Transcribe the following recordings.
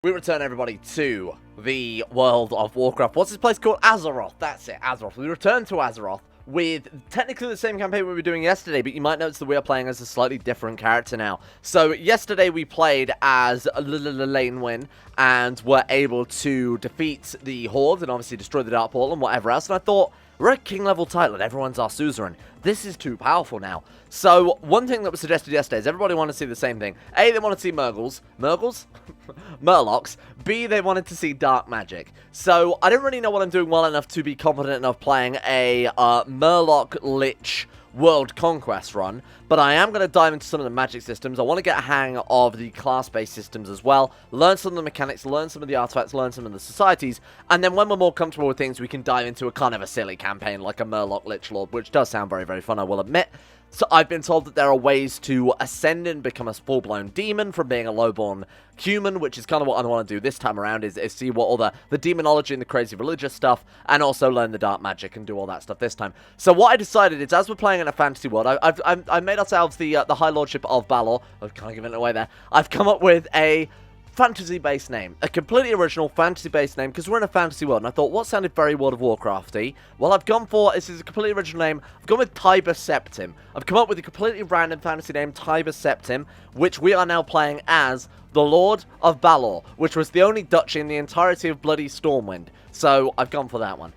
We return, everybody, to the world of Warcraft. What's this place called? Azeroth. That's it, Azeroth. We return to Azeroth with technically the same campaign we were doing yesterday, but you might notice that we are playing as a slightly different character now. So, yesterday we played as Llane Wrynn and were able to defeat the Horde and obviously destroy the Dark Portal and whatever else. And I thought, we're at King level title and everyone's our suzerain. This is too powerful now. So, one thing that was suggested yesterday is everybody wanted to see the same thing. A, they wanted to see Murgles. Murgles? Murlocs. B, they wanted to see dark magic. So, I don't really know what I'm doing well enough to be confident enough playing a Murloc Lich World Conquest run, but I am going to dive into some of the magic systems. I want to get a hang of the class-based systems as well, learn some of the mechanics, learn some of the artifacts, learn some of the societies, and then when we're more comfortable with things, we can dive into a kind of a silly campaign like a Murloc Lich Lord, which does sound very, very fun, I will admit. So I've been told that there are ways to ascend and become a full-blown demon from being a low-born human, which is kind of what I want to do this time around, is see what all the demonology and the crazy religious stuff, and also learn the dark magic and do all that stuff this time. So what I decided is, as we're playing in a fantasy world, I've made ourselves the High Lordship of Balor. I've kind of given it away there. I've come up with a fantasy-based name. A completely original fantasy-based name, because we're in a fantasy world, and I thought, what sounded very World of Warcraft-y? Well, I've gone for, this is a completely original name, I've gone with Tiber Septim. I've come up with a completely random fantasy name, Tiber Septim, which we are now playing as the Lord of Balor, which was the only duchy in the entirety of bloody Stormwind. So, I've gone for that one.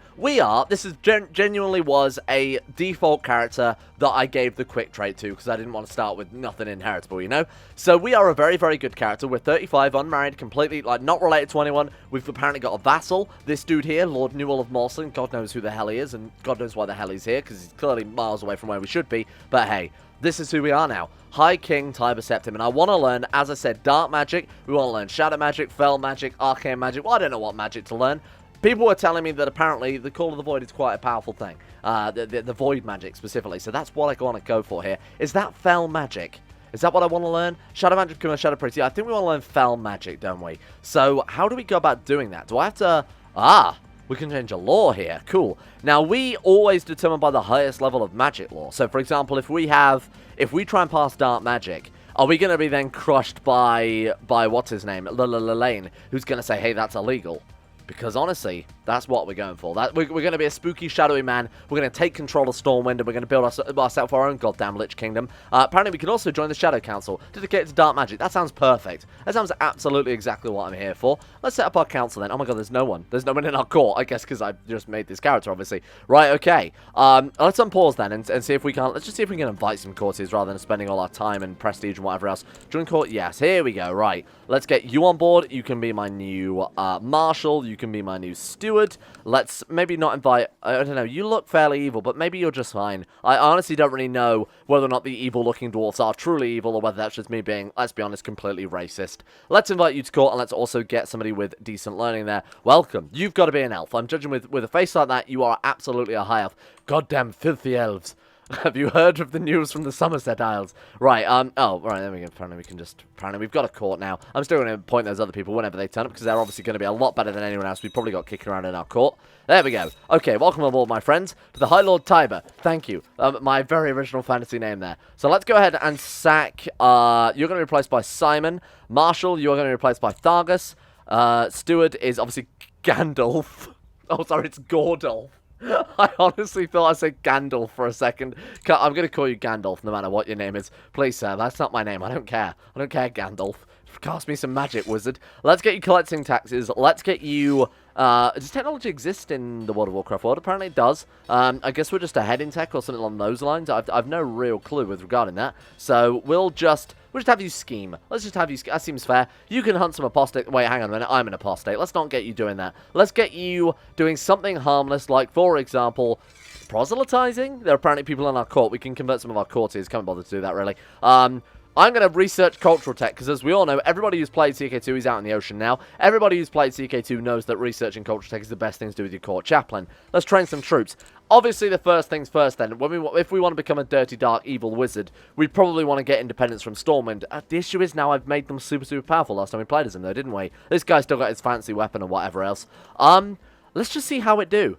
This is genuinely was a default character that I gave the quick trait to, because I didn't want to start with nothing inheritable, you know? So, we are a very, very good character. We're 35, unmarried, completely, like, not related to anyone. We've apparently got a vassal. This dude here, Lord Newell of Morslin, God knows who the hell he is, and God knows why the hell he's here, because he's clearly miles away from where we should be. But hey, this is who we are now. High King Tiber Septim, and I want to learn, as I said, dark magic. We want to learn shadow magic, fell magic, arcane magic. Well, I don't know what magic to learn. People were telling me that apparently the Call of the Void is quite a powerful thing. The Void magic specifically. So that's what I want to go for here. Is that fell magic? Is that what I want to learn? Shadow magic become a shadow priest. Yeah, I think we want to learn fell magic, don't we? So how do we go about doing that? Do I have to... we can change a law here. Cool. Now, we always determine by the highest level of magic law. So, for example, if we try and pass dark magic, are we going to be then crushed by what's his name? Llane, who's going to say, hey, that's illegal? Because, honestly, that's what we're going for. We're going to be a spooky, shadowy man. We're going to take control of Stormwind, and we're going to build ourselves our own goddamn Lich Kingdom. Apparently, we can also join the Shadow Council, dedicated to dark magic. That sounds perfect. That sounds absolutely exactly what I'm here for. Let's set up our council, then. Oh, my God, there's no one. There's no one in our court, I guess, because I just made this character, obviously. Right, okay. Let's unpause, then, and see if we can... Let's just see if we can invite some courtiers, rather than spending all our time and prestige and whatever else. Join court? Yes, here we go. Right. Let's get you on board. You can be my new marshal. You can be my new steward. Let's maybe not invite... I don't know. You look fairly evil, but maybe you're just fine. I honestly don't really know whether or not the evil-looking dwarfs are truly evil, or whether that's just me being, let's be honest, completely racist. Let's invite you to court, and let's also get somebody with decent learning there. Welcome. You've got to be an elf. I'm judging with a face like that, you are absolutely a high elf. Goddamn filthy elves. Have you heard of the news from the Summerset Isles? Right, oh, right, there we go. Apparently we've got a court now. I'm still going to appoint those other people whenever they turn up, because they're obviously going to be a lot better than anyone else we've probably got kicking around in our court. There we go. Okay, welcome aboard, my friends, to the High Lord Tiber. Thank you. My very original fantasy name there. So let's go ahead and sack, you're going to be replaced by Simon. Marshal, you're going to be replaced by Thargus. Steward is obviously Gandalf. Oh, sorry, it's Gordolf. I honestly thought I said Gandalf for a second. I'm going to call you Gandalf no matter what your name is. Please, sir, that's not my name. I don't care. I don't care, Gandalf. Cast me some magic, wizard. Let's get you collecting taxes. Let's get you... does technology exist in the World of Warcraft world? Apparently it does. I guess we're just ahead in tech or something along those lines. I've no real clue with regarding that. So we'll just have you scheme. Let's just have you... That seems fair. You can hunt some apostate... Wait, hang on a minute. I'm an apostate. Let's not get you doing that. Let's get you doing something harmless, like, for example, proselytizing. There are apparently people in our court. We can convert some of our courtiers. Can't bother to do that, really. I'm going to research cultural tech, because as we all know, everybody who's played CK2 is out in the ocean now. Everybody who's played CK2 knows that researching cultural tech is the best thing to do with your court chaplain. Let's train some troops. Obviously, the first things first, then. If we want to become a dirty, dark, evil wizard, we probably want to get independence from Stormwind. The issue is now I've made them super, super powerful last time we played as them, though, didn't we? This guy's still got his fancy weapon or whatever else. Let's just see how it do.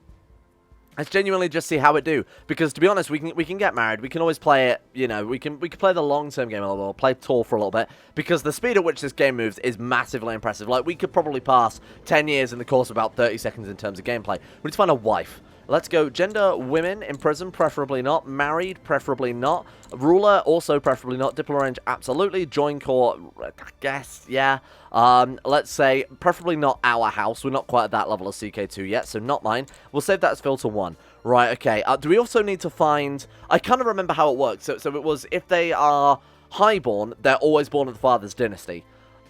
Let's genuinely just see how it do, because to be honest, we can get married. We can always play it, you know. We can play the long-term game a little bit, play tour for a little bit, because the speed at which this game moves is massively impressive. Like, we could probably pass 10 years in the course of about 30 seconds in terms of gameplay. We need to find a wife. Let's go gender, women, in prison, preferably not. Married, preferably not. Ruler, also preferably not. Diplo range, absolutely. Join court, I guess, yeah. Let's say, preferably not our house. We're not quite at that level of CK2 yet, so not mine. We'll save that as filter 1. Right, okay. Do we also need to find... I kind of remember how it works. So it was, if they are highborn, they're always born of the father's dynasty.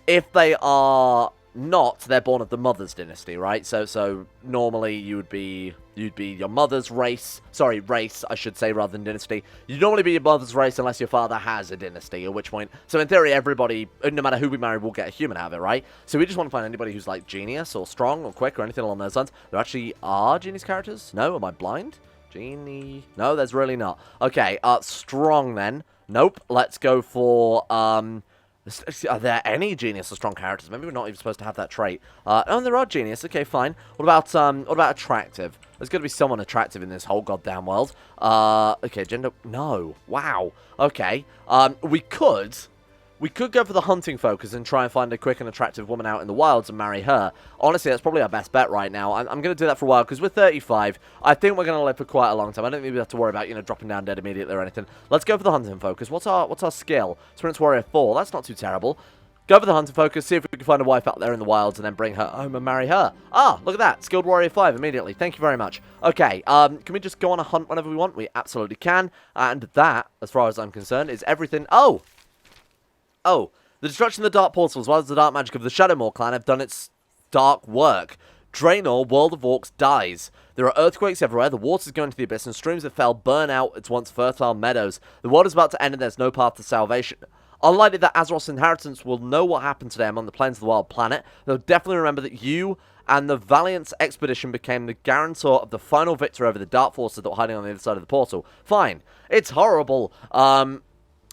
If they are not, they're born of the mother's dynasty, right? So normally you'd be your mother's race. Sorry, race, I should say, rather than dynasty. You'd normally be your mother's race unless your father has a dynasty, at which point... So in theory, everybody, no matter who we marry, will get a human out of it, right? So we just want to find anybody who's, like, genius or strong or quick or anything along those lines. There actually are genius characters? No? Am I blind? Genie? No, there's really not. Okay, strong then. Nope. Let's go for, are there any genius or strong characters? Maybe we're not even supposed to have that trait. Oh, there are genius. Okay, fine. What about attractive? There's got to be someone attractive in this whole goddamn world. Okay, gender. No. Wow. Okay. We could go for the hunting focus and try and find a quick and attractive woman out in the wilds and marry her. Honestly, that's probably our best bet right now. I'm going to do that for a while, because we're 35. I think we're going to live for quite a long time. I don't think we have to worry about, you know, dropping down dead immediately or anything. Let's go for the hunting focus. What's our skill? Experience Warrior 4. That's not too terrible. Go for the hunting focus, see if we can find a wife out there in the wilds, and then bring her home and marry her. Ah, look at that. Skilled Warrior 5 immediately. Thank you very much. Okay, can we just go on a hunt whenever we want? We absolutely can. And that, as far as I'm concerned, is everything. Oh! The destruction of the Dark Portal, as well as the dark magic of the Shadowmoor clan, have done its dark work. Draenor, World of Orcs, dies. There are earthquakes everywhere, the waters go into the abyss, and streams that fell burn out its once fertile meadows. The world is about to end and there's no path to salvation. Unlikely that Azeroth's inheritance will know what happened to them on the plains of the Wild Planet. They'll definitely remember that you and the Valiant's expedition became the guarantor of the final victory over the dark forces that were hiding on the other side of the portal. Fine. It's horrible.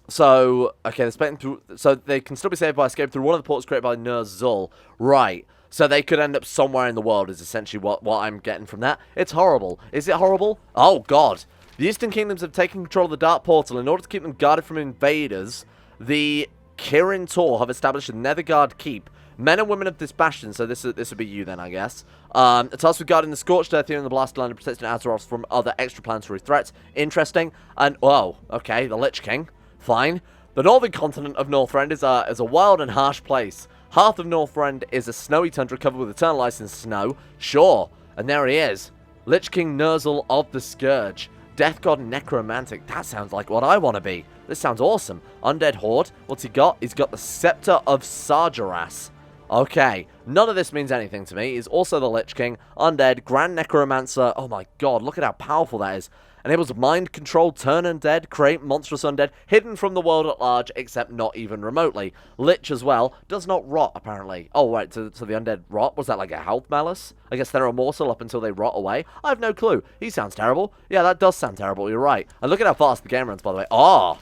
So, okay, so they can still be saved by escape through one of the portals created by Nur-Zul. Right. So they could end up somewhere in the world is essentially what I'm getting from that. It's horrible. Is it horrible? Oh, God. The Eastern Kingdoms have taken control of the Dark Portal. In order to keep them guarded from invaders, the Kirin Tor have established a Netherguard Keep. Men and women of this bastion, so this would be you then, I guess, are tasked with guarding the Scorched Earth here in the Blasted Land and protecting Azeroth from other extraplanetary threats. Interesting. And, oh, okay, the Lich King. Fine. The northern continent of Northrend is a wild and harsh place. Half of Northrend is a snowy tundra covered with eternal ice and snow. Sure. And there he is. Lich King Nur-Zul of the Scourge. Death God Necromantic. That sounds like what I want to be. This sounds awesome. Undead Horde. What's he got? He's got the Scepter of Sargeras. Okay. None of this means anything to me. He's also the Lich King. Undead. Grand Necromancer. Oh my god. Look at how powerful that is. Enables mind control, turn undead, create monstrous undead, hidden from the world at large, except not even remotely. Lich as well, does not rot, apparently. Oh, right, so the undead rot? Was that like a health malice? I guess they're immortal up until they rot away? I have no clue. He sounds terrible. Yeah, that does sound terrible, you're right. And look at how fast the game runs, by the way. Ah!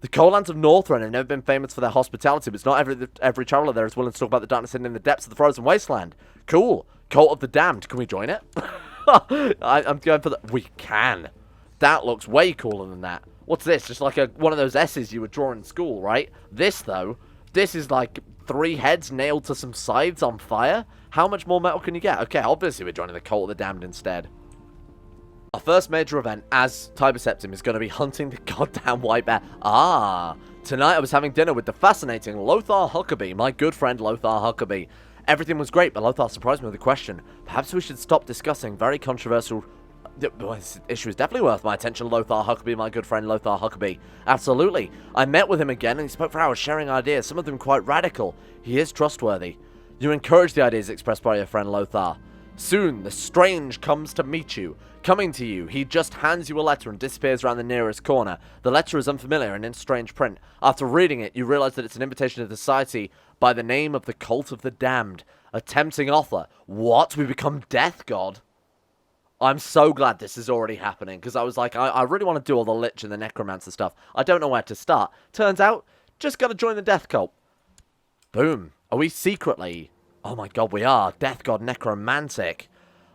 The Coldlands of Northrend have never been famous for their hospitality, but it's not every traveller there is willing to talk about the darkness hidden in the depths of the frozen wasteland. Cool. Cult of the Damned. Can we join it? I'm going for the... We can. That looks way cooler than that. What's this? Just like one of those S's you would draw in school, right? This, though, this is like 3 heads nailed to some scythes on fire. How much more metal can you get? Okay, obviously we're joining the Cult of the Damned instead. Our first major event as Tiber Septim is going to be hunting the goddamn white bear. Ah, tonight I was having dinner with the fascinating Lothar Huckabee, my good friend Lothar Huckabee. Everything was great, but Lothar surprised me with a question. Perhaps we should stop discussing very controversial... This issue is definitely worth my attention, Lothar Huckabee, my good friend Lothar Huckabee. Absolutely. I met with him again and he spoke for hours sharing ideas, some of them quite radical. He is trustworthy. You encourage the ideas expressed by your friend Lothar. Soon, the strange comes to meet you. Coming to you, he just hands you a letter and disappears around the nearest corner. The letter is unfamiliar and in strange print. After reading it, you realize that it's an invitation to the society by the name of the Cult of the Damned. A tempting offer. What? We become Death God? I'm so glad this is already happening, because I was like, I really want to do all the Lich and the Necromancer stuff. I don't know where to start. Turns out, just gotta join the Death Cult. Boom. Are we secretly... Oh my god, we are. Death God Necromantic.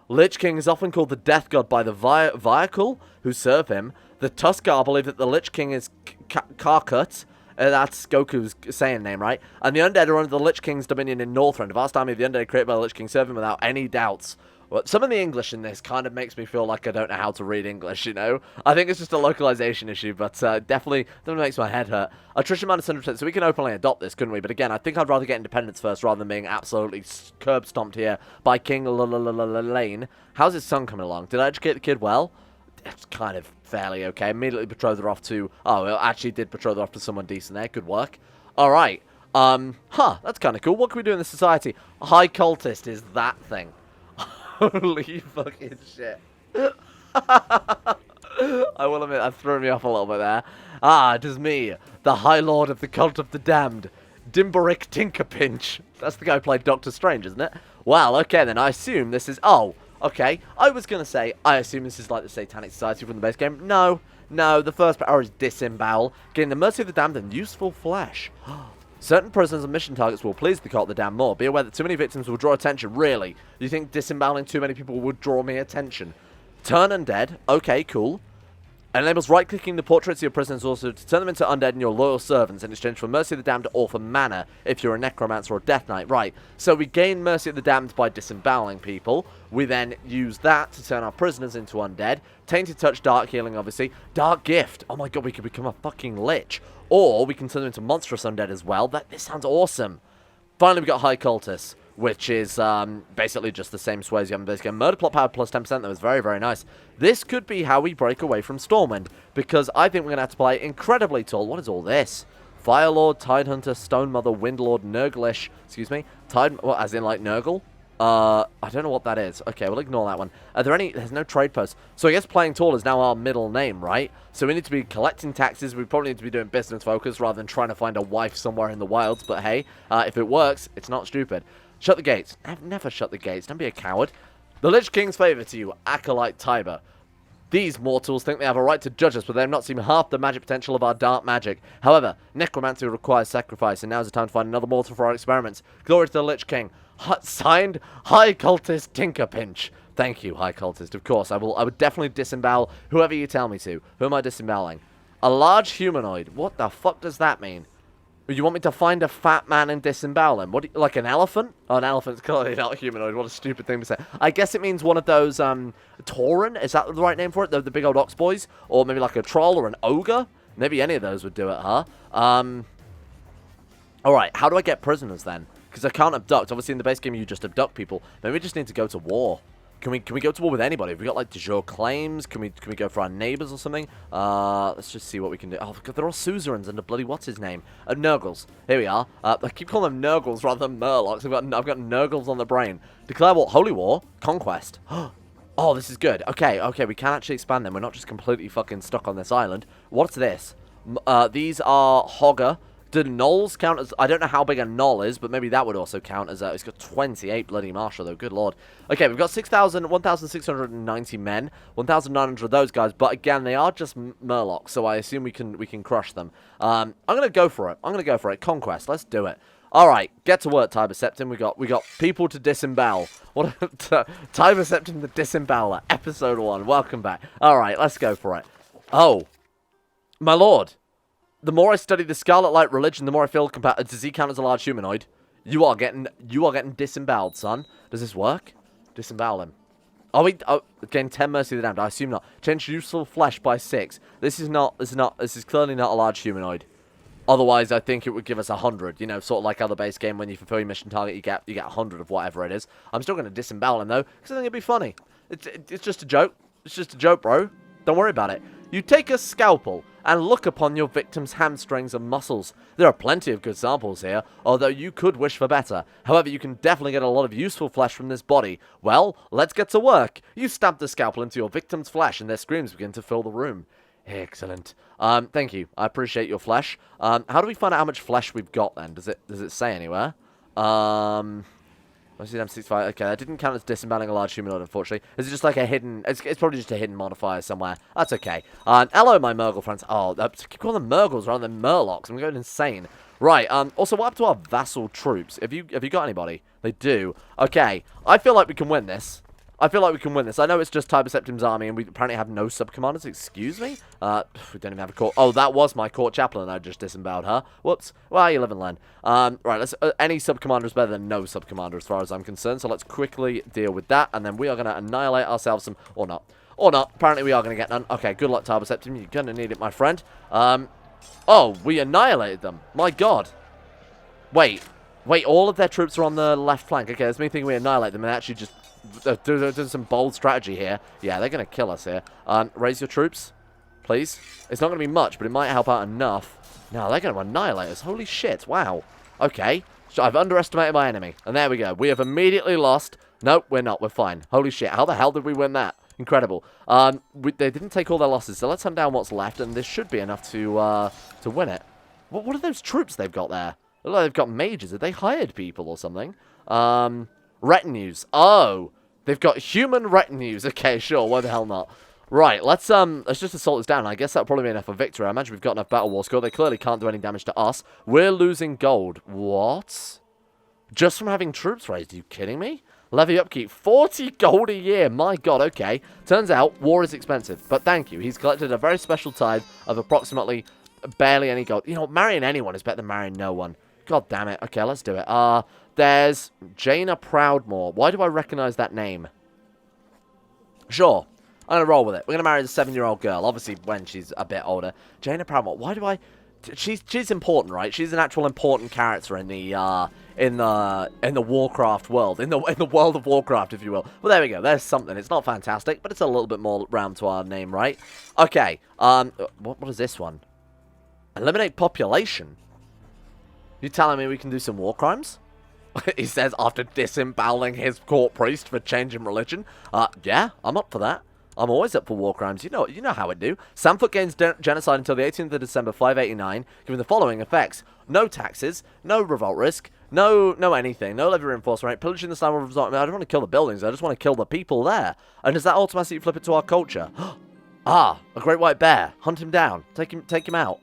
Lich King is often called the Death God by the Viacle who serve him. The Tuskar believe that the Lich King is Karkut. That's Goku's Saiyan name, right? And the Undead are under the Lich King's dominion in Northrend. A vast army of the Undead created by the Lich King serve him without any doubts. Well, some of the English in this kind of makes me feel like I don't know how to read English, you know? I think it's just a localization issue, but definitely makes my head hurt. Attrition minus 100%, so we can openly adopt this, couldn't we? But again, I think I'd rather get independence first rather than being absolutely curb-stomped here by King Llane. How's his son coming along? Did I educate the kid well? It's kind of fairly okay. Immediately betrothed her off to... Oh, well, actually did betroth her off to someone decent there. Good work. Alright. That's kind of cool. What can we do in the society? High Cultist is that thing. Holy fucking shit. I will admit, that threw me off a little bit there. Ah, it is me, the High Lord of the Cult of the Damned, Dimberic Tinkerpinch. That's the guy who played Doctor Strange, isn't it? Well, okay, then I assume this is... Oh, okay. I was going to say, I assume this is like the Satanic Society from the base game. No, the first power is Disembowel, gain the Mercy of the Damned and useful flesh. Certain prisoners and mission targets will please the Cult of the Damned more. Be aware that too many victims will draw attention. Really? You think disemboweling too many people would draw me attention? Turn undead. Okay, cool. Enables right-clicking the portraits of your prisoners also to turn them into undead and your loyal servants in exchange for Mercy of the Damned or for mana if you're a Necromancer or Death Knight. Right, so we gain Mercy of the Damned by disemboweling people. We then use that to turn our prisoners into undead. Tainted Touch, Dark Healing, obviously. Dark Gift. Oh my god, we could become a fucking Lich. Or we can turn them into monstrous undead as well. This sounds awesome. Finally, we got High Cultists, which is basically just the same sway as you have in base game. Murder plot power plus 10%. That was very, very nice. This could be how we break away from Stormwind, because I think we're going to have to play incredibly tall. What is all this? Firelord, Tidehunter, Stone Mother, Windlord, Nurglish. Excuse me. Well, as in like Nurgle? I don't know what that is. Okay, we'll ignore that one. Are there any... There's no trade posts. So I guess playing tall is now our middle name, right? So we need to be collecting taxes. We probably need to be doing business focus rather than trying to find a wife somewhere in the wilds. But hey, if it works, it's not stupid. Shut the gates. I've never shut the gates. Don't be a coward. The Lich King's favour to you, Acolyte Tiber. These mortals think they have a right to judge us, but they have not seen half the magic potential of our dark magic. However, necromancy requires sacrifice, and now is the time to find another mortal for our experiments. Glory to the Lich King. Signed, High Cultist Tinkerpinch. Thank you, High Cultist. Of course, I would definitely disembowel whoever you tell me to. Who am I disemboweling? A large humanoid. What the fuck does that mean? You want me to find a fat man and disembowel him? What, like an elephant? Oh, an elephant's clearly not humanoid. What a stupid thing to say. I guess it means one of those, Tauren? Is that the right name for it? The big old ox boys? Or maybe like a troll or an ogre? Maybe any of those would do it, huh? Alright, how do I get prisoners then? Because I can't abduct. Obviously, in the base game, you just abduct people. Maybe we just need to go to war. Can we go to war with anybody? Have we got, like, de jure claims? Can we go for our neighbours or something? Let's just see what we can do. Oh, God, they're all suzerains under bloody what's-his-name? Nurgles. Here we are. I keep calling them Nurgles rather than Murlocs. I've got Nurgles on the brain. Declare war. Holy war. Conquest. Oh, this is good. Okay, we can actually expand them. We're not just completely fucking stuck on this island. What's this? These are Hogger. Do gnolls count as... I don't know how big a gnoll is, but maybe that would also count as... it's got 28 bloody martial, though. Good lord. Okay, we've got 1,690 men. 1,900 of those guys. But again, they are just Murlocs, so I assume we can crush them. I'm going to go for it. Conquest. Let's do it. All right, get to work, Tiber Septim. We got people to disembowel. What Tiber Septim the Disemboweler, episode 1. Welcome back. All right, let's go for it. Oh, my lord. The more I study the Scarlet Light religion, the more I feel does he count as a large humanoid? You are getting disemboweled, son. Does this work? Disembowel him. Gain 10 Mercy of the Damned. I assume not. Change useful flesh by 6. This is clearly not a large humanoid. Otherwise, I think it would give us 100. You know, sort of like other base game when you fulfill your mission target, you get 100 of whatever it is. I'm still going to disembowel him though, because I think it'd be funny. It's just a joke. It's just a joke, bro. Don't worry about it. You take a scalpel and look upon your victim's hamstrings and muscles. There are plenty of good samples here, although you could wish for better. However, you can definitely get a lot of useful flesh from this body. Well, let's get to work. You stab the scalpel into your victim's flesh and their screams begin to fill the room. Excellent. Thank you. I appreciate your flesh. How do we find out how much flesh we've got then? Does it say anywhere? I see them 65. Okay, that didn't count as disemboweling a large humanoid, unfortunately. Is it just like a hidden... It's probably just a hidden modifier somewhere. That's okay. Hello, my Murgle friends. Oh, I keep calling them Murgles rather than Murlocs. I'm going insane. Right, also, what happened to our vassal troops? Have you got anybody? They do. Okay, I feel like we can win this. I feel like we can win this. I know it's just Tiber Septim's army, and we apparently have no sub-commanders. Excuse me? We don't even have a court. Oh, that was my court chaplain. I just disemboweled her. Whoops. Well, you live and learn. Right, let's. Any sub-commander is better than no sub-commander as far as I'm concerned, so let's quickly deal with that, and then we are going to annihilate ourselves some... Or not. Or not. Apparently we are going to get none. Okay, good luck, Tiber Septim. You're going to need it, my friend. Oh, we annihilated them. My god. Wait, all of their troops are on the left flank. Okay, that's me thinking we annihilate them and actually just do some bold strategy here. Yeah, they're going to kill us here. Raise your troops, please. It's not going to be much, but it might help out enough. No, they're going to annihilate us. Holy shit, wow. Okay, so I've underestimated my enemy. And there we go. We have immediately lost. Nope, we're not. We're fine. Holy shit, how the hell did we win that? Incredible. They didn't take all their losses, so let's hunt down what's left, and this should be enough to win it. What are those troops they've got there? Look like they've got mages. Have they hired people or something? Retinues. Oh, they've got human retinues. Okay, sure. Why the hell not? Right, let's just assault this down. I guess that'll probably be enough for victory. I imagine we've got enough battle war score. They clearly can't do any damage to us. We're losing gold. What? Just from having troops raised? Are you kidding me? Levy upkeep. 40 gold a year. My god, okay. Turns out, war is expensive. But thank you. He's collected a very special tithe of approximately barely any gold. You know, marrying anyone is better than marrying no one. God damn it. Okay, let's do it. There's Jaina Proudmoore. Why do I recognize that name? Sure. I'm going to roll with it. We're going to marry the 7-year-old girl. Obviously, when she's a bit older. Jaina Proudmoore. Why do I... She's important, right? She's an actual important character in the Warcraft world, in the world of Warcraft, if you will. Well, there we go. There's something. It's not fantastic, but it's a little bit more round to our name, right? Okay. What is this one? Eliminate population. You telling me we can do some war crimes? He says after disemboweling his court priest for changing religion. Yeah, I'm up for that. I'm always up for war crimes. You know how I do. Samfoot gains genocide until the 18th of December 589, given the following effects: no taxes, no revolt risk, no anything, no levy reinforcement rate, pillaging the slime of resort. I don't want to kill the buildings. I just want to kill the people there. And does that automatically flip it to our culture? A great white bear. Hunt him down. Take him out.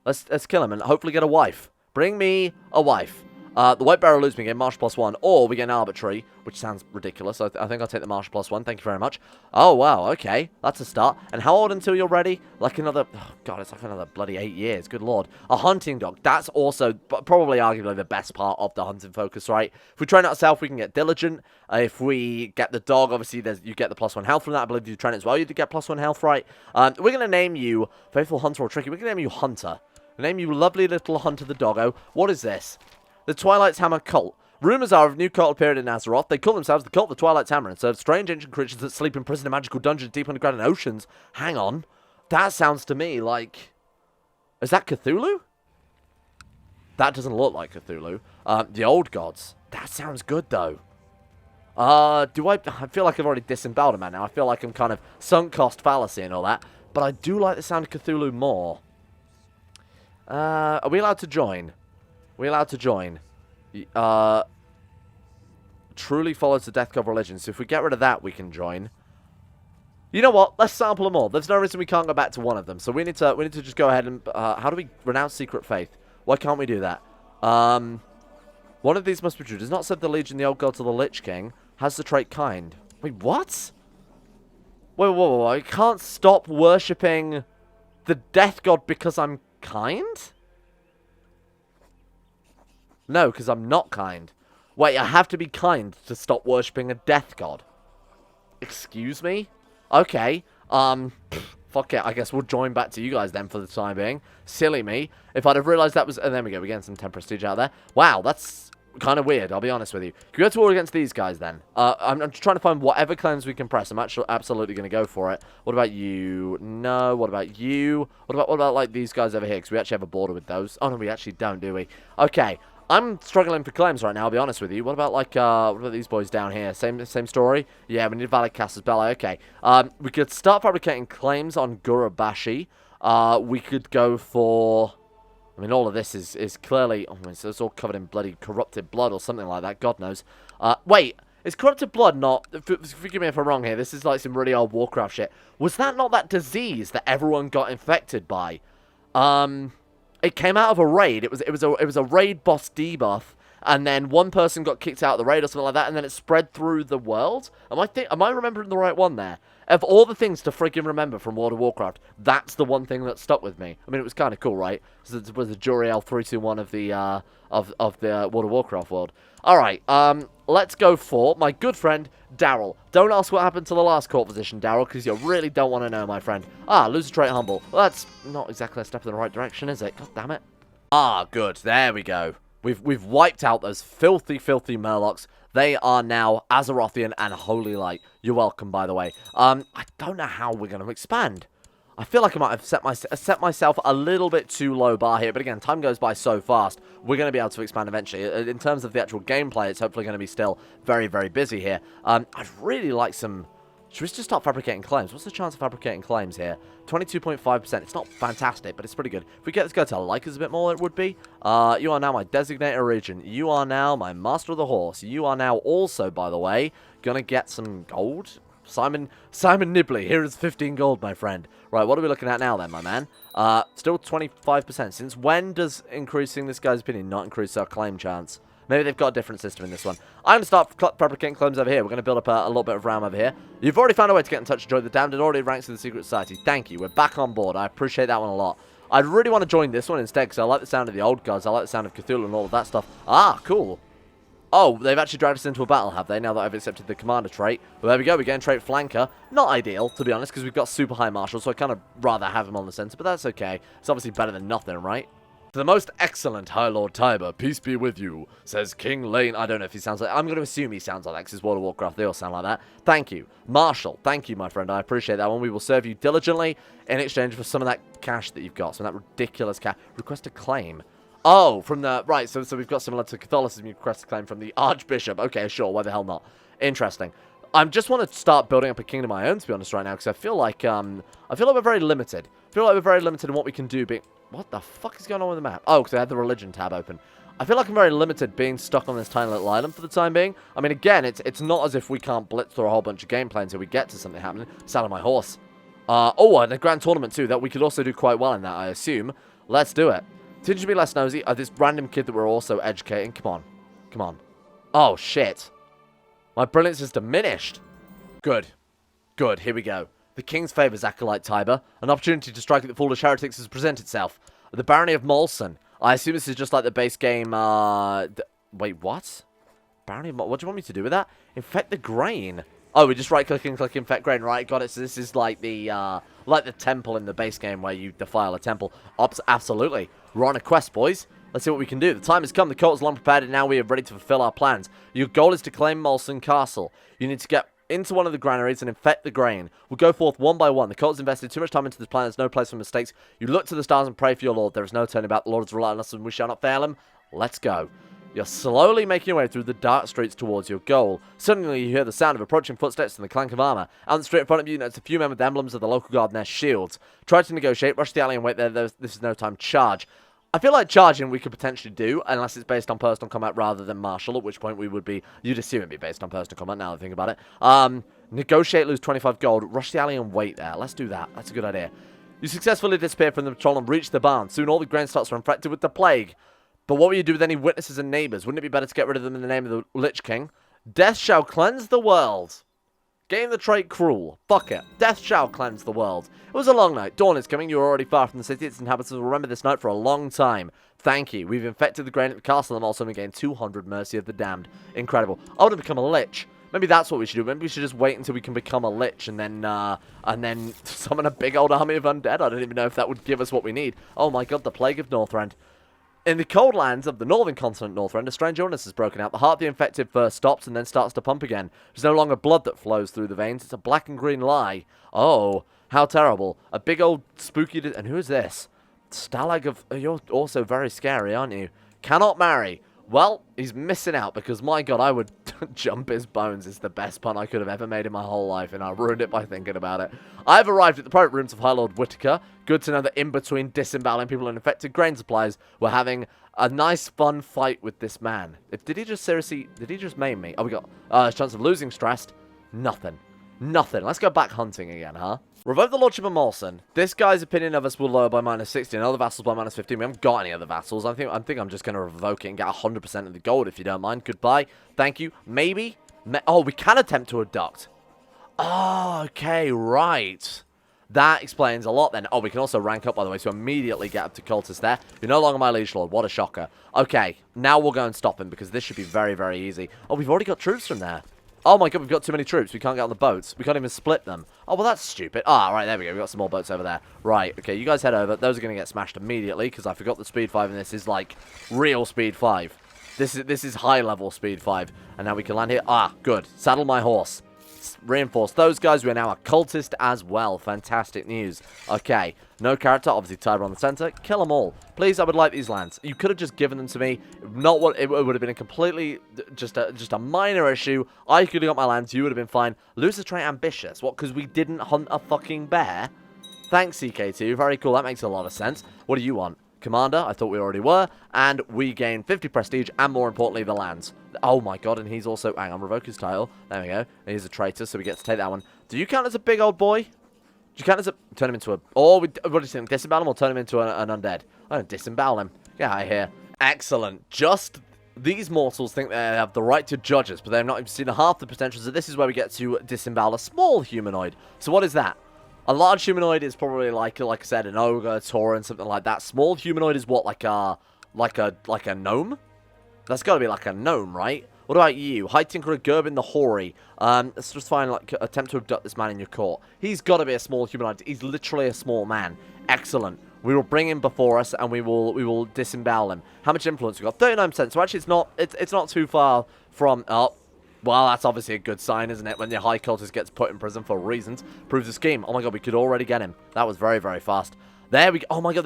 Let's kill him and hopefully get a wife. Bring me a wife. The white bear loses me, get martial +1, or we get an arbitrary, which sounds ridiculous. I think I'll take the martial +1. Thank you very much. Oh, wow, okay. That's a start. And how old until you're ready? Like another... Oh, God, it's like another bloody 8 years. Good lord. A hunting dog. That's also probably arguably the best part of the hunting focus, right? If we train it ourselves, we can get diligent. If we get the dog, obviously, you get the +1 health from that. I believe if you train it as well, you get +1 health, right? We're going to name you Faithful Hunter or Tricky. We're going to name you Hunter. We'll name you Lovely Little Hunter the Doggo. What is this? The Twilights Hammer Cult. Rumours are of a new cult appeared in Azeroth. They call themselves the Cult of the Twilights Hammer and serve strange ancient creatures that sleep in prison in magical dungeons deep underground in oceans. Hang on. That sounds to me like... Is that Cthulhu? That doesn't look like Cthulhu. The Old Gods. That sounds good, though. I feel like I've already disemboweled a man now. I feel like I'm kind of sunk cost fallacy and all that. But I do like the sound of Cthulhu more. Are we allowed to join? We're allowed to join. Truly follows the death god religion. So if we get rid of that, we can join. You know what? Let's sample them all. There's no reason we can't go back to one of them. So we need to just go ahead and... how do we renounce secret faith? Why can't we do that? One of these must be true. Does not serve the Legion, the old gods, or the Lich King. Has the trait kind. Wait, what? Wait, whoa. I can't stop worshipping the death god because I'm kind? No, because I'm not kind. Wait, I have to be kind to stop worshipping a death god. Excuse me? Okay. Fuck it. I guess we'll join back to you guys then for the time being. Silly me. If I'd have realised that was... And there we go. We're getting some 10 prestige out there. Wow, that's kind of weird. I'll be honest with you. Can we go to war against these guys then? I'm just trying to find whatever claims we can press. I'm actually absolutely going to go for it. What about you? No. What about you? What about like these guys over here? Because we actually have a border with those. Oh, no, we actually don't, do we? Okay. I'm struggling for claims right now, I'll be honest with you. What about, like, what about these boys down here? Same story? Yeah, we need Valley Castles Ballet. Okay. We could start fabricating claims on Gurabashi. We could go for... I mean, all of this is clearly... Oh, it's all covered in bloody corrupted blood or something like that. God knows. Wait, is corrupted blood not... Forgive me if I'm wrong here. This is, like, some really old Warcraft shit. Was that not that disease that everyone got infected by? It came out of a raid. It was a raid boss debuff, and then one person got kicked out of the raid or something like that, and then it spread through the world. Am I remembering the right one there? Of all the things to freaking remember from World of Warcraft, that's the one thing that stuck with me. I mean, it was kind of cool, right? It was the Juriel 321 of the World of Warcraft world. Alright, let's go for my good friend, Daryl. Don't ask what happened to the last court position, Daryl, because you really don't want to know, my friend. Loser trait humble. Well, that's not exactly a step in the right direction, is it? God damn it. Good. There we go. We've wiped out those filthy, filthy Murlocs. They are now Azerothian and Holy Light. You're welcome, by the way. I don't know how we're going to expand. I feel like I might have set myself a little bit too low bar here, but again, time goes by so fast, we're going to be able to expand eventually. In terms of the actual gameplay, it's hopefully going to be still very, very busy here. I'd really like some... Should we just start fabricating claims? What's the chance of fabricating claims here? 22.5%. It's not fantastic, but it's pretty good. If we get this guy to like us a bit more, it would be. You are now my designated regent. You are now my master of the horse. You are now also, by the way, going to get some gold. Simon Nibley, here is 15 gold, my friend. Right, what are we looking at now then, my man? Still 25%. Since when does increasing this guy's opinion not increase our claim chance? Maybe they've got a different system in this one. I'm going to start fabricating claims over here. We're going to build up a little bit of RAM over here. You've already found a way to get in touch and join the damned and already ranks in the secret society. Thank you. We're back on board. I appreciate that one a lot. I'd really want to join this one instead because I like the sound of the old gods. I like the sound of Cthulhu and all of that stuff. Cool. Oh, they've actually dragged us into a battle, have they? Now that I've accepted the commander trait. Well, there we go. We're getting trait flanker. Not ideal, to be honest, because we've got super high marshal, so I kind of rather have him on the center, but that's okay. It's obviously better than nothing, right? To the most excellent High Lord Tiber, peace be with you, says King Llane. I don't know if he sounds like... I'm going to assume he sounds like that, because it's World of Warcraft. They all sound like that. Thank you. Marshal, thank you, my friend. I appreciate that one. We will serve you diligently in exchange for some of that cash that you've got. Some of that ridiculous cash. Request a claim. Oh, from the... Right, so we've got similar to Catholicism. You request a claim from the Archbishop. Okay, sure. Why the hell not? Interesting. I just want to start building up a kingdom of my own, to be honest, right now, because I feel like we're very limited. I feel like we're very limited in what we can do. What the fuck is going on with the map? Oh, because I had the religion tab open. I feel like I'm very limited being stuck on this tiny little island for the time being. I mean, again, it's not as if we can't blitz through a whole bunch of gameplay until we get to something happening. Sound of my horse. And a grand tournament too, that we could also do quite well in that, I assume. Let's do it. Didn't you be less nosy? This random kid that we're also educating. Come on. Come on. Oh, shit. My brilliance is diminished. Good. Good. Here we go. The King's favours Acolyte Tiber. An opportunity to strike at the foolish heretics has presented itself. The Barony of Molson. I assume this is just like the base game, wait, what? Barony of Molson? What do you want me to do with that? Infect the grain. Oh, we just right-click and click infect grain. Right, got it. So this is like the temple in the base game where you defile a temple. Absolutely. We're on a quest, boys. Let's see what we can do. The time has come. The cult is long prepared, and now we are ready to fulfill our plans. Your goal is to claim Molson Castle. You need to get into one of the granaries and infect the grain. We'll go forth one by one. The cult has invested too much time into this plan. There's no place for mistakes. You look to the stars and pray for your Lord. There is no turning back. The Lord is relying on us, and we shall not fail him. Let's go. You're slowly making your way through the dark streets towards your goal. Suddenly, you hear the sound of approaching footsteps and the clank of armor. Out the street in front of you, notice a few men with emblems of the local guard and their shields. Try to negotiate, rush the alley and wait there. This is no time. Charge. I feel like charging we could potentially do, unless it's based on personal combat rather than martial, at which point we would be... You'd assume it'd be based on personal combat, now that I think about it. Negotiate, lose 25 gold, rush the alley and wait there. Let's do that. That's a good idea. You successfully disappear from the patrol and reach the barn. Soon all the grain stocks are infected with the plague. But what will you do with any witnesses and neighbours? Wouldn't it be better to get rid of them in the name of the Lich King? Death shall cleanse the world. Gain the trait Cruel. Fuck it. Death shall cleanse the world. It was a long night. Dawn is coming. You are already far from the city. Its inhabitants will remember this night for a long time. Thank you. We've infected the grain at the castle and also gained 200 Mercy of the Damned. Incredible. I want to become a Lich. Maybe that's what we should do. Maybe we should just wait until we can become a Lich and then summon a big old army of undead. I don't even know if that would give us what we need. Oh my god, the Plague of Northrend. In the cold lands of the northern continent Northrend, a strange illness has broken out. The heart of the infected first stops and then starts to pump again. There's no longer blood that flows through the veins. It's a black and green lie. Oh, how terrible. A big old spooky... And who is this? Stalag of... You're also very scary, aren't you? Cannot marry. Well, he's missing out because, my god, I would jump his bones is the best pun I could have ever made in my whole life, and I ruined it by thinking about it. I've arrived at the private rooms of High Lord Whitaker. Good to know that in between disemboweling people and infected grain supplies, we're having a nice, fun fight with this man. Did he just maim me? Oh, we got chance of losing stressed. Nothing. Nothing. Let's go back hunting again, huh? Revoke the Lordship of Molson. This guy's opinion of us will lower by -60, and other vassals by -15. We haven't got any other vassals. I think I'm just going to revoke it and get 100% of the gold, if you don't mind. Goodbye. Thank you. Maybe. Oh, we can attempt to abduct. Oh, okay, right. That explains a lot then. Oh, we can also rank up, by the way, so immediately get up to Cultists there. You're no longer my liege lord. What a shocker. Okay, now we'll go and stop him, because this should be very, very easy. Oh, we've already got troops from there. Oh my god, we've got too many troops. We can't get on the boats. We can't even split them. Oh, well, that's stupid. Ah, right, there we go. We've got some more boats over there. Right, okay, you guys head over. Those are going to get smashed immediately, because I forgot the speed 5, and this is, like, real speed 5. This is high-level speed 5. And now we can land here. Ah, good. Saddle my horse. Reinforce those guys. We are now a cultist as well. Fantastic news. Okay, no character, obviously tied around the center. Kill them all. Please, I would like these lands. You could have just given them to me. Not what it would have been a completely just a minor issue. I could have got my lands. You would have been fine. Losers try ambitious. What? Because we didn't hunt a fucking bear? Thanks, CK2. Very cool. That makes a lot of sense. What do you want? Commander, I thought we already were, and we gain 50 prestige, and more importantly, the lands. Oh my god, and he's also, hang on, revoke his title. There we go. And he's a traitor, so we get to take that one. Do you count as a big old boy? Do you count as a, turn him into a, or what do you think, disembowel him or turn him into an undead? I don't disembowel him. Get out of here. Excellent. Just, these mortals think they have the right to judge us, but they've not even seen half the potential, so this is where we get to disembowel a small humanoid. So what is that? A large humanoid is probably like I said, an ogre, a tauren, something like that. Small humanoid is what, like a gnome? That's got to be like a gnome, right? What about you? High Tinkerer Gerbin the Hoary. Let's just find, like, attempt to abduct this man in your court. He's got to be a small humanoid. He's literally a small man. Excellent. We will bring him before us, and we will disembowel him. How much influence we got? 39%. So actually, it's not too far from. Oh. Well, that's obviously a good sign, isn't it? When the High Cultist gets put in prison for reasons. Proves the scheme. Oh my god, we could already get him. That was very, very fast. There we go. Oh my god,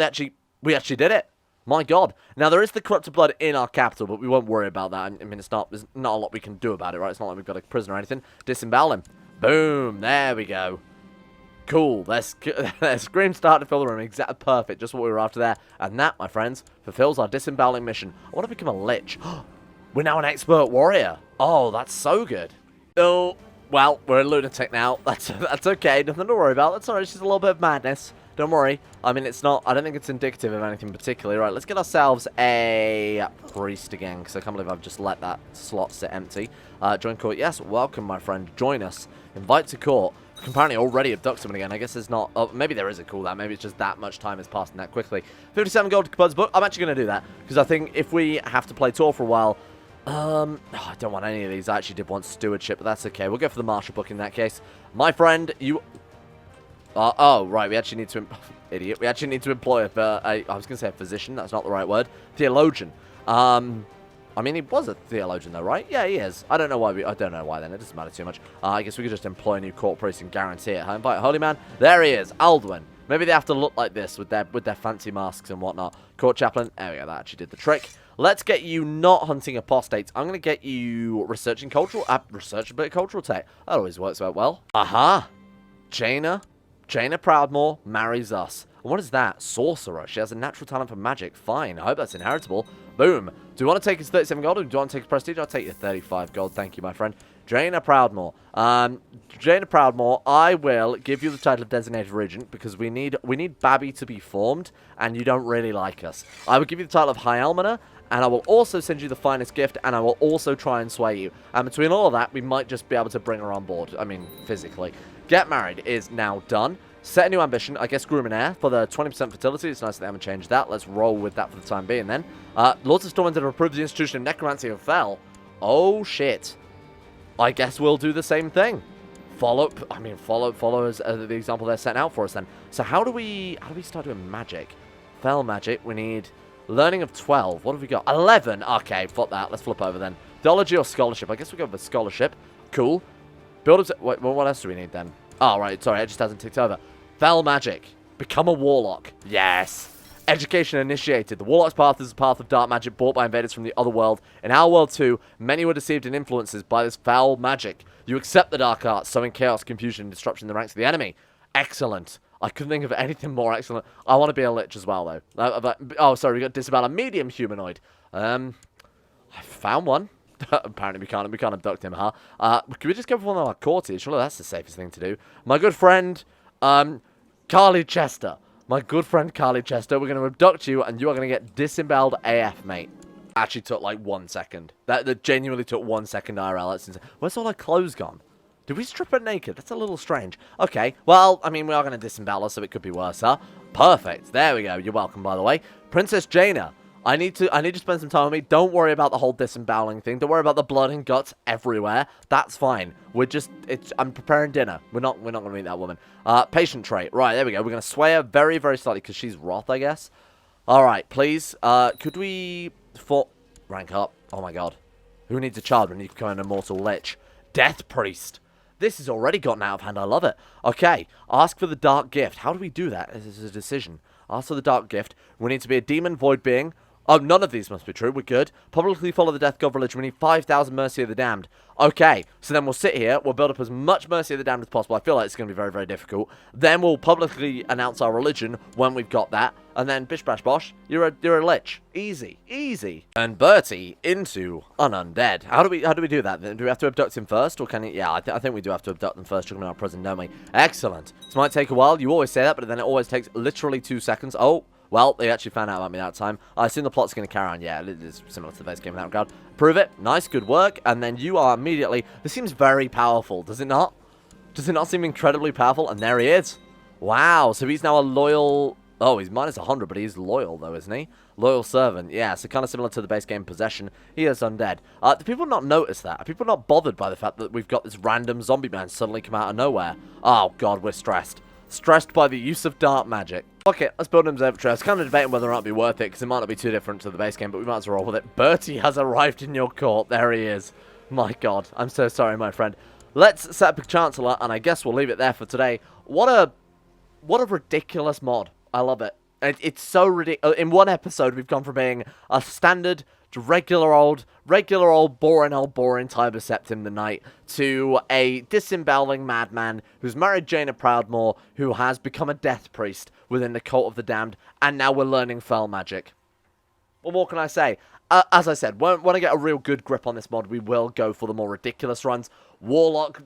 we actually did it. My god. Now, there is the corrupted blood in our capital, but we won't worry about that. I mean, there's not a lot we can do about it, right? It's not like we've got a prison or anything. Disembowel him. Boom. There we go. Cool. Their scream started to fill the room. Exactly perfect. Just what we were after there. And that, my friends, fulfills our disemboweling mission. I want to become a lich. We're now an expert warrior. Oh, that's so good. Oh, well, we're a lunatic now. That's okay. Nothing to worry about. That's alright. It's just a little bit of madness. Don't worry. I mean, it's not. I don't think it's indicative of anything particularly. Right, let's get ourselves a priest again, because I can't believe I've just let that slot sit empty. Join court. Yes, welcome, my friend. Join us. Invite to court. We can apparently already abduct someone again. I guess there's not. Oh, maybe there is a cooldown. Maybe it's just that much time has passed that quickly. 57 gold to Capud's book. I'm actually going to do that, because I think if we have to play Tor for a while. Oh, I don't want any of these. I actually did want stewardship, but that's okay. We'll go for the martial book in that case. My friend, you. Oh, right. We actually need to. Idiot. We actually need to employ I was going to say a physician. That's not the right word. Theologian. I mean, he was a theologian, though, right? Yeah, he is. I don't know why. I don't know why. Then it doesn't matter too much. I guess we could just employ a new court priest and guarantee it. I invite Holy Man. There he is, Alduin. Maybe they have to look like this with their fancy masks and whatnot. Court chaplain. There we go. That actually did the trick. Let's get you not hunting apostates. I'm going to get you researching cultural... research a bit of cultural tech. That always works out well. Aha! Jaina Proudmoore marries us. What is that? Sorcerer. She has a natural talent for magic. Fine. I hope that's inheritable. Boom. Do you want to take his 37 gold or do you want to take his prestige? I'll take your 35 gold. Thank you, my friend. Jaina Proudmoore. Jaina Proudmoore, I will give you the title of Designated Regent because we need Babby to be formed and you don't really like us. I will give you the title of High Almoner. And I will also send you the finest gift, and I will also try and sway you. And between all of that, we might just be able to bring her on board. I mean, physically. Get married is now done. Set a new ambition. I guess Groom and Heir for the 20% fertility. It's nice that they haven't changed that. Let's roll with that for the time being then. Lords of Stormwind have approved the institution of necromancy of Fel. Oh, shit. I guess we'll do the same thing. Follow as the example they're setting out for us then. So how do we start doing magic? Fel magic, we need... Learning of 12. What have we got? 11. Okay, fuck that. Let's flip over then. Theology or scholarship? I guess we go with scholarship. Cool. Build up. Wait, what else do we need then? Oh, right. Sorry, it just hasn't ticked over. Fel magic. Become a warlock. Yes. Education initiated. The warlock's path is a path of dark magic brought by invaders from the other world. In our world too, many were deceived and influences by this foul magic. You accept the dark arts, sowing chaos, confusion, and disruption in the ranks of the enemy. Excellent. I couldn't think of anything more excellent. I want to be a lich as well, though. Oh, sorry, we got disembowel a medium humanoid. I found one. Apparently we can't abduct him, huh? Can we just go for one of our courtiers? Surely that's the safest thing to do. My good friend, Carly Chester. My good friend Carly Chester. We're going to abduct you, and you are going to get disemboweled AF, mate. Actually took like 1 second. That genuinely took 1 second IRL. That's insane. Where's all our clothes gone? Did we strip her naked? That's a little strange. Okay, well, I mean, we are going to disembowel her, so it could be worse, huh? Perfect. There we go. You're welcome, by the way. Princess Jaina. I need to spend some time with me. Don't worry about the whole disemboweling thing. Don't worry about the blood and guts everywhere. That's fine. I'm preparing dinner. We're not going to meet that woman. Patient trait. Right, there we go. We're going to sway her very, very slightly because she's wrath, I guess. All right, please. Could we rank up? Oh my god. Who needs a child when you can become an immortal lich? Death Priest. This has already gotten out of hand. I love it. Okay, ask for the Dark Gift. How do we do that? This is a decision. Ask for the Dark Gift. We need to be a demon, void being. Oh, none of these must be true. We're good. Publicly follow the Death God religion. We need 5,000 Mercy of the Damned. Okay, so then we'll sit here. We'll build up as much Mercy of the Damned as possible. I feel like it's going to be very, very difficult. Then we'll publicly announce our religion when we've got that. And then, bish bash bosh, you're a lich. Easy, easy. And Bertie into an undead. How do we do that? Do we have to abduct him first, or can he? Yeah, I think we do have to abduct them first. Chuck them in our prison, don't we? Excellent. This might take a while. You always say that, but then it always takes literally 2 seconds. Oh. Well, they actually found out about me that time. I assume the plot's going to carry on. Yeah, it is similar to the base game in that regard. Prove it. Nice, good work. And then you are immediately... This seems very powerful, does it not? Does it not seem incredibly powerful? And there he is. Wow, so he's now a loyal... Oh, he's minus 100, but he's loyal, though, isn't he? Loyal servant. Yeah, so kind of similar to the base game Possession. He is undead. Do people not notice that? Are people not bothered by the fact that we've got this random zombie man suddenly come out of nowhere? Oh, God, we're stressed. Stressed by the use of dark magic. Okay, let's build an observatory. I was kind of debating whether or not it'd be worth it, because it might not be too different to the base game, but we might as well roll with it. Bertie has arrived in your court. There he is. My god, I'm so sorry, my friend. Let's set up a Chancellor, and I guess we'll leave it there for today. What a ridiculous mod. I love it. It's so ridiculous. In one episode, we've gone from being a standard... regular old boring Tiber Septim the Knight to a disemboweling madman who's married Jaina Proudmoore, who has become a death priest within the Cult of the Damned, and now we're learning fell magic. What more can I say? As I said, when I get a real good grip on this mod, we will go for the more ridiculous runs. Murloc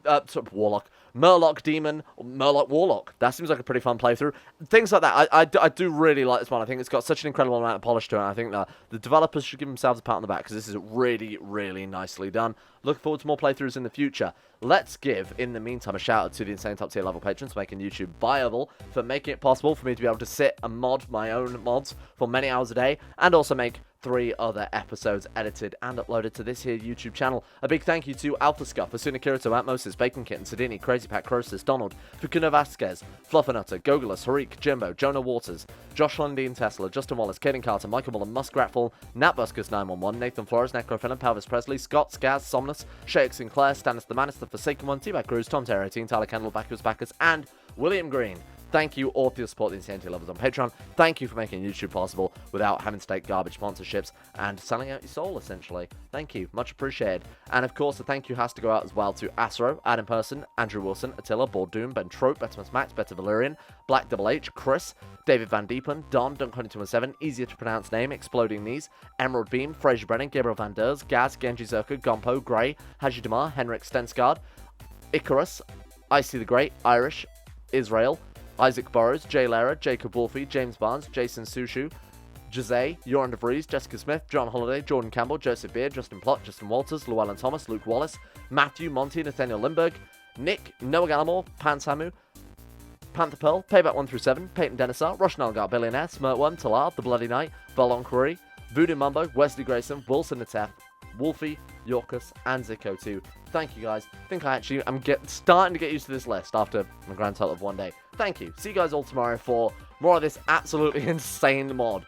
Demon, Murloc Warlock. That seems like a pretty fun playthrough. Things like that. I do really like this one. I think it's got such an incredible amount of polish to it. I think that the developers should give themselves a pat on the back, because this is really, really nicely done. Look forward to more playthroughs in the future. Let's give, in the meantime, a shout out to the insane top tier level patrons for making YouTube viable, for making it possible for me to be able to sit and mod my own mods for many hours a day, and also make 3 other episodes edited and uploaded to this here YouTube channel. A big thank you to Alpha Scuff, Asuna Kirito, Atmosis, Bacon Kitten, Sedini, Crazy Pack, Croesus, Donald, Fukuna Vasquez, Fluffernutter, Gogolus, Harik, Jimbo, Jonah Waters, Josh Lundeen Tesla, Justin Wallace, Caden Carter, Michael Mullen, Muskratful, Natbuskus 911, Nathan Flores, Necrophilin, Pelvis Presley, Scott, Skaz, Somnus, Shake Sinclair, Stannis the Manis, the Forsaken One, T-Bag Cruz, Tom Terry 18, Tyler Kendall, Backers, and William Green. Thank you all for your support, the Insanity levels on Patreon. Thank you for making YouTube possible without having to take garbage sponsorships and selling out your soul, essentially. Thank you. Much appreciated. And, of course, the thank you has to go out as well to Asro, Adam Person, Andrew Wilson, Attila, Bordoom, Ben Trope, Betimus Max, Better Valerian, Black Double H, Chris, David Van Diepen, Don, Dunk217, Easier to Pronounce Name, Exploding Knees, Emerald Beam, Fraser Brennan, Gabriel Van Ders, Gaz, Genji Zerka, Gompo, Grey, Haji Damar, Henrik Stensgaard, Icarus, Icy the Great, Irish, Israel, Isaac Burrows, Jay Lara, Jacob Wolfie, James Barnes, Jason Sushu, Jose, Joran DeVries, Jessica Smith, John Holiday, Jordan Campbell, Joseph Beard, Justin Plott, Justin Walters, Llewellyn Thomas, Luke Wallace, Matthew, Monty, Nathaniel Lindberg, Nick, Noah Gallimore, Pan Samu, Panther Pearl, Payback 1 through 7, Peyton Denisar, Roshan Algar, Billionaire, Smirtworm, Talar, The Bloody Knight, Ballon Curry, Voodoo Mumbo, Wesley Grayson, Wilson Natef, Wolfie, Yorkus, and CK2. Thank you guys. I think I actually am starting to get used to this list after my grand total of 1 day. Thank you. See you guys all tomorrow for more of this absolutely insane mod.